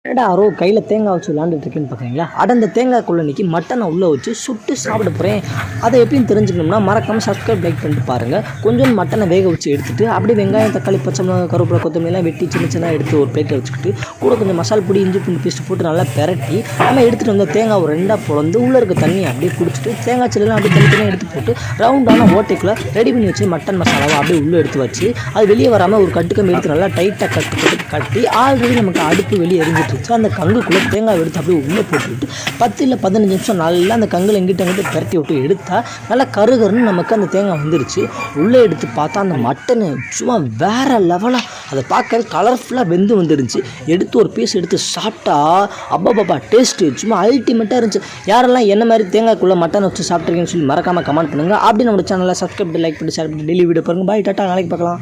என்னடா அரோ கையில் தேங்காய் வச்சு விளாண்டுட்டு இருக்கேன்னு பார்க்குறீங்களா? அந்த தேங்காய்க்குள்ள இன்னைக்கு மட்டனை உள்ளே வச்சு சுட்டு சாப்பிட போகிறேன். அதை எப்படின்னு தெரிஞ்சுக்கணும்னா மறக்காமல் சப்ஸ்கிரைப் லைக் பண்ணிட்டு பாருங்கள். கொஞ்சம் மட்டனை வேக வச்சு எடுத்துகிட்டு அப்படியே வெங்காயம் தக்காளி பச்சை மிளகாய் கருவேப்பிலை கொத்தமல்லாம் வெட்டி சின்ன சின்னதாக எடுத்து ஒரு பிளேட்டில் வச்சுக்கிட்டு கூட கொஞ்சம் மசால் பொடி இஞ்சி பூண்டு பேஸ்ட் போட்டு நல்லா பெரட்டி நம்ம எடுத்துகிட்டு வந்த தேங்காய் ஒரு ரெண்டாக பிறந்து உள்ளே இருக்க தண்ணியை அப்படியே குடிச்சிட்டு தேங்காய் சில்லாம் அப்படியே தனித்தனியாக எடுத்து போட்டு ரவுண்டான ஓட்டைக்குள்ளே ரெடி பண்ணி வச்சு மட்டன் மசாலாவை அப்படியே உள்ளே எடுத்து வச்சு அது வெளியே வராமல் ஒரு கட்டுக்கம்பி எடுத்து நல்லா டைட்டாக கட்டி ஆல்ரெடி நமக்கு அடுப்பு வெளியே எரிஞ்சிட்டு அந்த கங்குக்குள்ளே தேங்காய் எடுத்து அப்படியே உள்ளே போட்டுவிட்டு 10 இல்லை 15 நிமிஷம் நல்லா அந்த கங்கில் எங்கிட்ட பெரட்டி விட்டு எடுத்தால் நல்லா கருகருன்னு நமக்கு அந்த தேங்காய் வந்துருச்சு. உள்ளே எடுத்து பார்த்தா அந்த மட்டனு சும்மா வேறு லெவலாக அதை பார்க்க கலர்ஃபுல்லாக வெந்து வந்துருந்துச்சு. எடுத்து ஒரு பீஸ் எடுத்து சாப்பிட்டா அப்பா டேஸ்ட்டு சும்மா அல்டிமேட்டாக இருந்துச்சு. யாரெல்லாம் என்ன மாதிரி தேங்காய்க்குள்ளே மட்டன் வச்சு சாப்பிட்ருக்கீங்கன்னு சொல்லி மறக்காமல் கமெண்ட் பண்ணுங்கள். அப்படி நம்ம சேனலில் சப்ஸ்கிரைப் பண்ணி லைக் பண்ணி ஷேர் பண்ணி டெய்லி வீடியோ பாருங்கள். பாய் டாட்டா, நாளைக்கு பார்க்கலாம்.